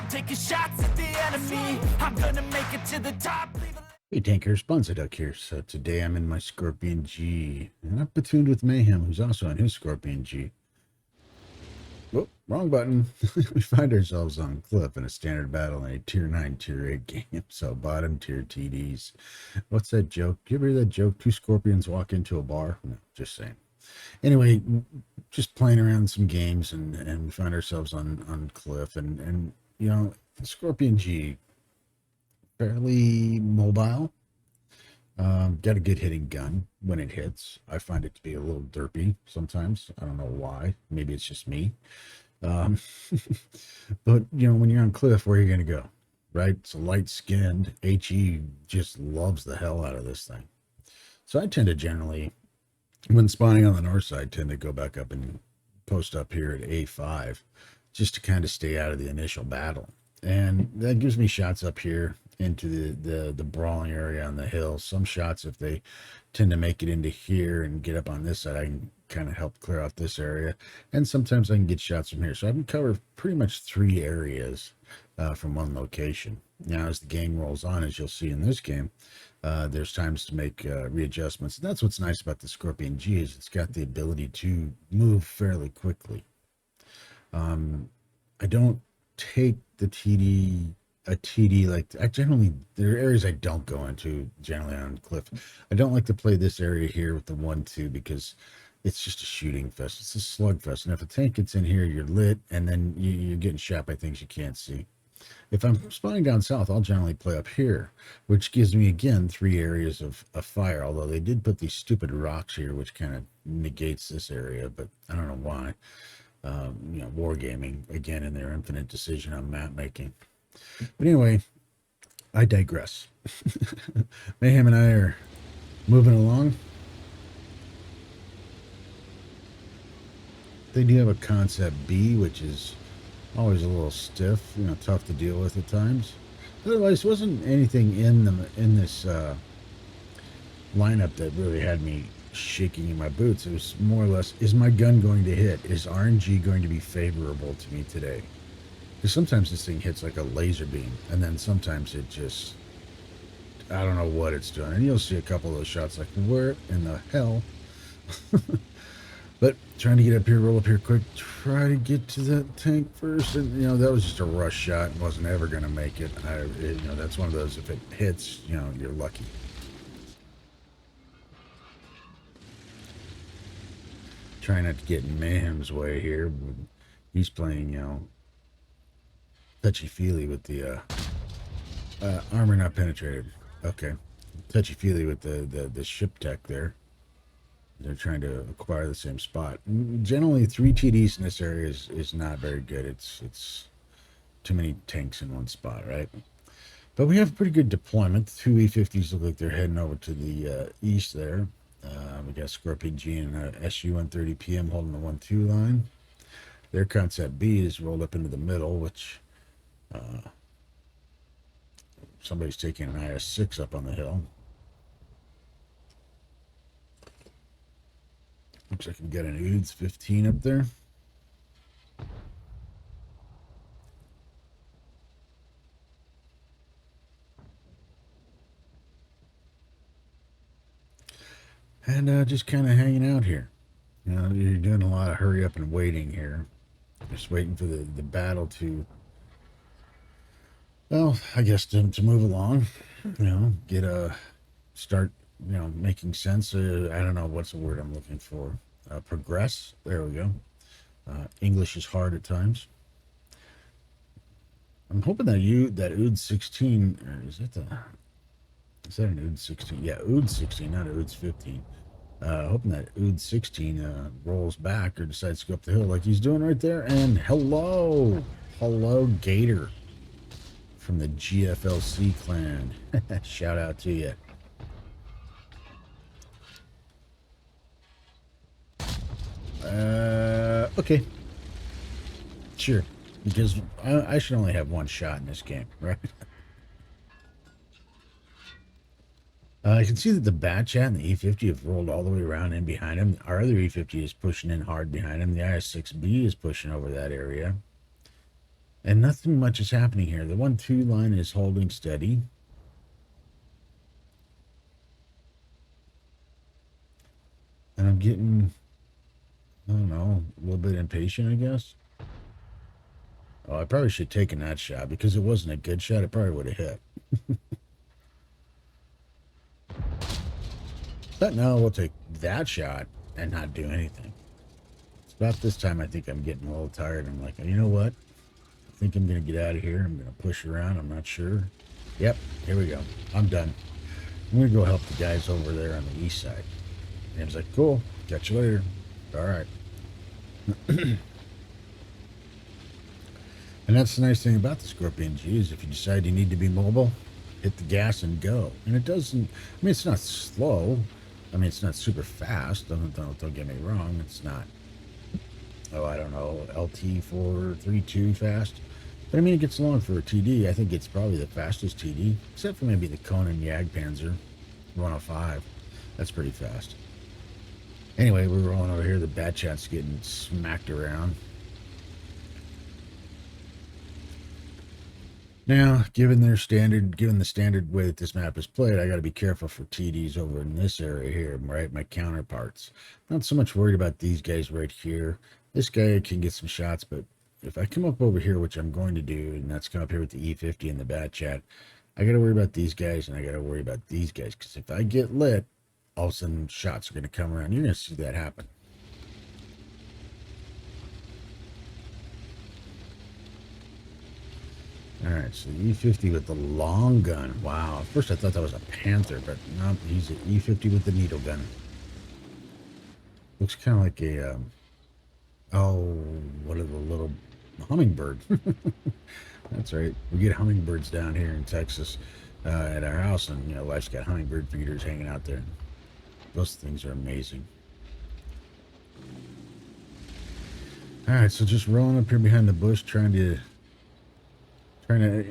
taking shots at the enemy. I'm gonna make it to the top. Hey tankers, Banzi Duck here. So today I'm in my Skorpian G, and I'm platooned with Mayhem, who's also on his Skorpian G. Whoop, wrong button. We find ourselves on Cliff in a standard battle in a tier 9, tier 8 game. So bottom tier TDs. What's that joke? Do you ever hear that joke? Two scorpions walk into a bar? No, just saying. Anyway, just playing around some games and we find ourselves on Cliff and you know, Skorpian G, fairly mobile. Got a good hitting gun when it hits. I find it to be a little derpy sometimes. I don't know why. Maybe it's just me. But you know, when you're on Cliff, where are you going to go? Right? It's a light-skinned. HE just loves the hell out of this thing. So I tend to generally, when spawning on the north side, tend to go back up and post up here at A5 just to kind of stay out of the initial battle. And that gives me shots up here into the brawling area on the hill. Some shots, if they tend to make it into here and get up on this side, I can kind of help clear out this area. And sometimes I can get shots from here. So I can cover pretty much 3 areas from one location. Now, as the game rolls on, as you'll see in this game, there's times to make readjustments. And that's what's nice about the Skorpian G, is it's got the ability to move fairly quickly. I don't take the TD like, I generally, there are areas I don't go into generally on Cliff. I don't like to play this area here with the 1-2 because it's just a shooting fest. It's a slugfest. And if a tank gets in here, you're lit, and then you're getting shot by things you can't see. If I'm spawning down south, I'll generally play up here, which gives me, again, 3 areas of fire, although they did put these stupid rocks here, which kind of negates this area, but I don't know why. You know, wargaming, again, in their infinite decision on map making. But anyway, I digress. Mayhem and I are moving along. They do have a concept B, which is always a little stiff, you know, tough to deal with at times. Otherwise, wasn't anything in this lineup that really had me shaking in my boots. It was more or less, is my gun going to hit? Is RNG going to be favorable to me today? Because sometimes this thing hits like a laser beam, and then sometimes it just, I don't know what it's doing. And you'll see a couple of those shots like, where in the hell? But trying to get up here, roll up here quick, try to get to that tank first. And, you know, that was just a rush shot and wasn't ever going to make it. You know, that's one of those, if it hits, you know, you're lucky. Trying not to get in Mayhem's way here. He's playing, you know, touchy-feely with the armor not penetrated. Okay. Touchy-feely with the ship tech there. They're trying to acquire the same spot. Generally, 3 TDs in this area is not very good. It's too many tanks in one spot, right? But we have pretty good deployment. 2 E50s look like they're heading over to the east there. We got Skorpian G and SU-130 PM holding the 1-2 line. Their concept B is rolled up into the middle, which somebody's taking an IS-6 up on the hill. Looks like we got an UDS 15 up there. And just kind of hanging out here. You know, you're doing a lot of hurry up and waiting here. Just waiting for the battle to, well, I guess to move along. You know, get start, you know, making sense. I don't know what's the word I'm looking for. Progress. There we go. English is hard at times. I'm hoping that UDS 16, or is that an UDS 16? Yeah, UDS 16, not UDS 15. Hoping that UDS 16 rolls back or decides to go up the hill like he's doing right there. And hello Gator from the GFLC clan. Shout out to you. Okay. Sure. Because I should only have 1 shot in this game, right? I can see that the Batchat and the E50 have rolled all the way around in behind him. Our other E50 is pushing in hard behind him. The IS-6B is pushing over that area. And nothing much is happening here. The 1-2 line is holding steady. And I'm getting, I don't know, a little bit impatient, I guess. Oh, I probably should have taken that shot because it wasn't a good shot. It probably would have hit. But no, we'll take that shot and not do anything. It's about this time I think I'm getting a little tired. I'm like, you know what? I think I'm going to get out of here. I'm going to push around. I'm not sure. Yep, here we go. I'm done. I'm going to go help the guys over there on the east side. And he's like, cool. Catch you later. All right. And that's the nice thing about the Skorpian G is if you decide you need to be mobile, hit the gas and go. And it doesn't, I mean, it's not slow. I mean, it's not super fast. Don't get me wrong. It's not, oh, I don't know, LT 432 fast. But I mean, it gets along for a TD. I think it's probably the fastest TD, except for maybe the Conan Jagdpanzer 105. That's pretty fast. Anyway, we're rolling over here. The Batchat's getting smacked around. Now, given the standard way that this map is played, I got to be careful for TDs over in this area here, right? My counterparts. Not so much worried about these guys right here. This guy can get some shots, but if I come up over here, which I'm going to do, and that's come up here with the E50 and the Batchat, I got to worry about these guys, and I got to worry about these guys, because if I get lit, all of a sudden shots are going to come around. You're going to see that happen. All right, so the E50 with the long gun. Wow. At first I thought that was a Panther, but no, he's an E50 with the needle gun. Looks kind of like a, oh, what are the little hummingbird? That's right. We get hummingbirds down here in Texas at our house, and, you know, wife's got hummingbird feeders hanging out there. Those things are amazing. All right, so just rolling up here behind the bush, trying to. Now,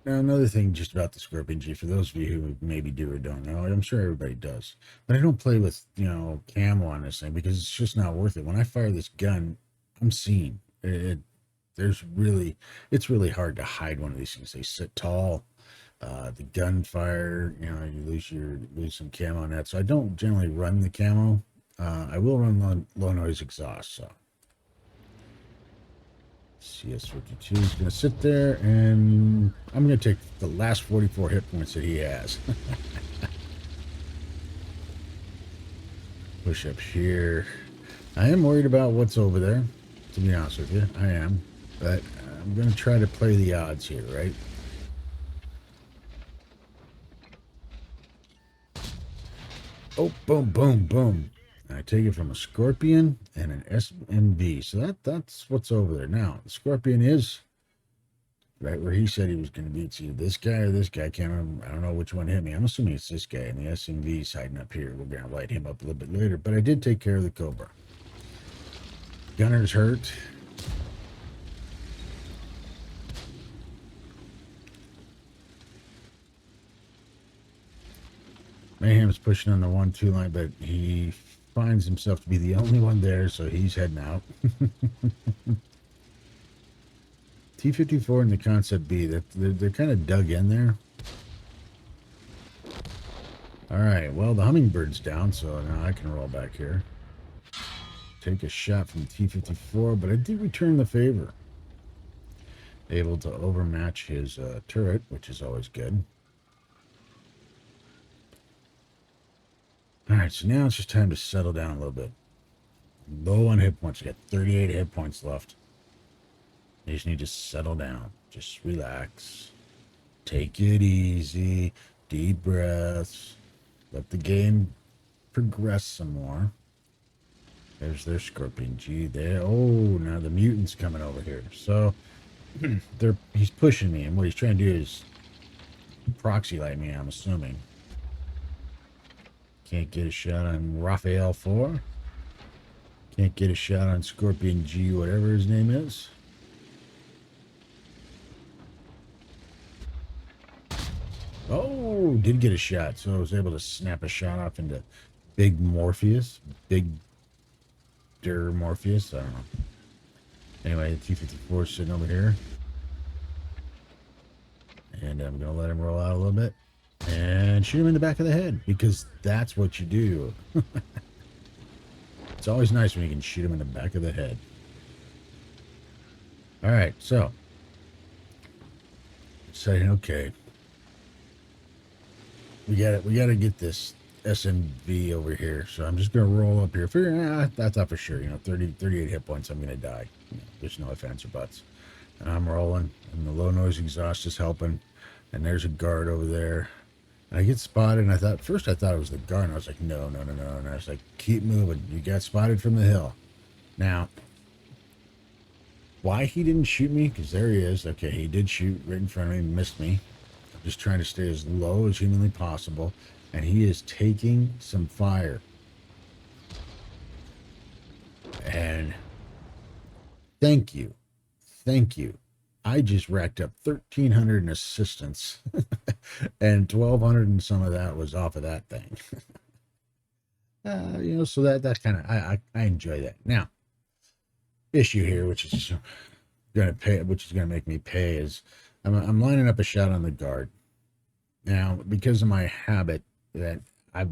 another thing just about the Skorpian G, for those of you who maybe do or don't know, I'm sure everybody does, but I don't play with, you know, camo on this thing because it's just not worth it. When I fire this gun, I'm seen. It's really hard to hide one of these things. They sit tall. The gunfire, you know, you lose some camo on that. So I don't generally run the camo. I will run low noise exhaust, so. CS52 is going to sit there, and I'm going to take the last 44 hit points that he has. Push up here. I am worried about what's over there, to be honest with you. I am. But I'm going to try to play the odds here, right? Oh, boom, boom, boom. I take it from a Skorpian and an SMV. So that's what's over there. Now, the Skorpian is right where he said he was going to be. It's either this guy or this guy. I can't remember. I don't know which one hit me. I'm assuming it's this guy. And the SMV is hiding up here. We're going to light him up a little bit later. But I did take care of the Cobra. Gunner's hurt. Mayhem's pushing on the 1-2 line, but he finds himself to be the only one there, so he's heading out. T-54 and the Concept B, they're kind of dug in there. All right, well, the Hummingbird's down, so now I can roll back here. Take a shot from T-54, but I did return the favor. Able to overmatch his turret, which is always good. All right, so now it's just time to settle down a little bit. Low on hit points. We got 38 hit points left. You just need to settle down. Just relax. Take it easy. Deep breaths. Let the game progress some more. There's their Skorpian G there. Oh, now the mutant's coming over here. So he's pushing me, and what he's trying to do is proxy light me, I'm assuming. Can't get a shot on Raphael 4. Can't get a shot on Skorpian G, whatever his name is. Oh, did get a shot. So I was able to snap a shot off into Big Morpheus. Big Der Morpheus. I don't know. Anyway, the T-54 is sitting over here. And I'm going to let him roll out a little bit and shoot him in the back of the head because that's what you do. It's always nice when you can shoot him in the back of the head. All right, so saying, okay, we got to get this SMV over here. So I'm just going to roll up here. Figuring, I thought for sure, 38 hit points, I'm going to die. There's no ifs, ands, or buts. And I'm rolling, and the low noise exhaust is helping. And there's a guard over there. And I get spotted, and I thought it was the guard. And I was like, no. And I was like, keep moving. You got spotted from the hill. Now, why he didn't shoot me? Because there he is. Okay, he did shoot right in front of me, missed me. I'm just trying to stay as low as humanly possible. And he is taking some fire. And thank you. I just racked up 1,300 in assistance, and 1,200 and some of that was off of that thing. So that's kind of I enjoy that. Now, issue here, which is gonna make me pay, is I'm lining up a shot on the guard. Now, because of my habit that I've,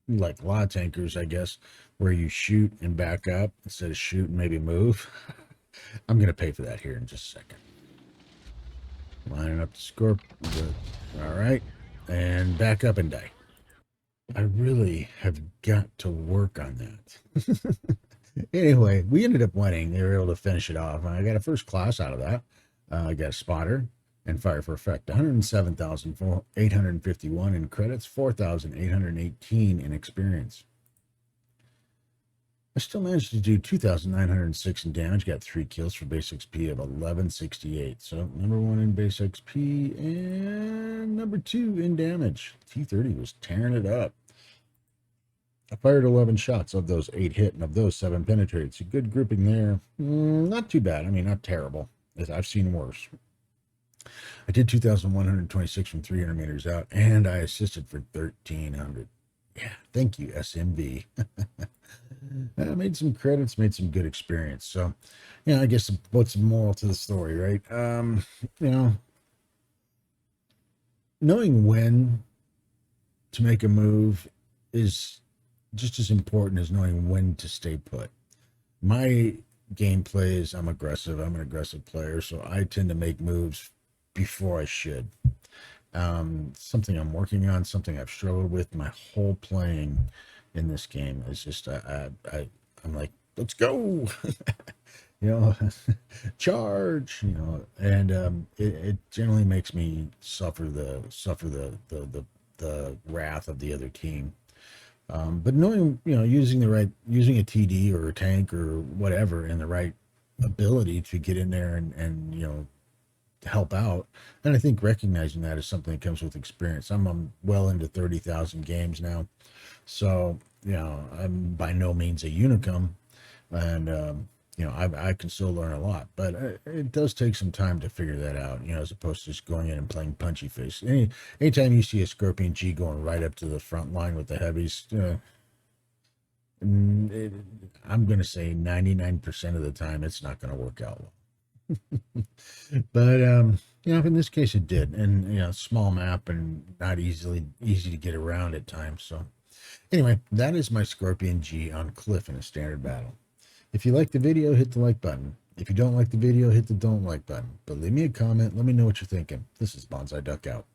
like a lot of tankers, I guess, where you shoot and back up instead of shoot and maybe move. I'm going to pay for that here in just a second. Lining up the Skorpian. All right. And back up and die. I really have got to work on that. Anyway, we ended up winning. They were able to finish it off. I got a first class out of that. I got a spotter and fire for effect. 107,851 in credits, 4,818 in experience. I still managed to do 2,906 in damage. Got 3 kills for base XP of 1168. So number 1 in base XP and number 2 in damage. T30 was tearing it up. I fired 11 shots. Of those 8 hit, and of those 7 penetrated. So good grouping there. Not too bad. I mean, not terrible. I've seen worse. I did 2,126 from 300 meters out, and I assisted for 1,300. Yeah, thank you, SMV. I made some credits, made some good experience. So, I guess what's the moral to the story, right? Knowing when to make a move is just as important as knowing when to stay put. My gameplay is I'm aggressive. I'm an aggressive player, so I tend to make moves before I should. Something I'm working on, something I've struggled with my whole playing in this game is just I'm like, let's go. Charge, and it generally makes me suffer the wrath of the other team. But knowing, using a TD or a tank or whatever and the right ability to get in there and help out. And I think recognizing that is something that comes with experience. I'm well into 30,000 games now. So, I'm by no means a unicum, and, I can still learn a lot, but it does take some time to figure that out, as opposed to just going in and playing punchy face. Anytime you see a Skorpian G going right up to the front line with the heavies, I'm going to say 99% of the time, it's not going to work out well. But in this case it did, and small map and not easy to get around at times. So anyway, that is my Skorpian G on Cliff in a standard battle. If you like the video, hit the like button. If you don't like the video, hit the don't like button. But leave me a comment, let me know what you're thinking. This is Banzi Duck out.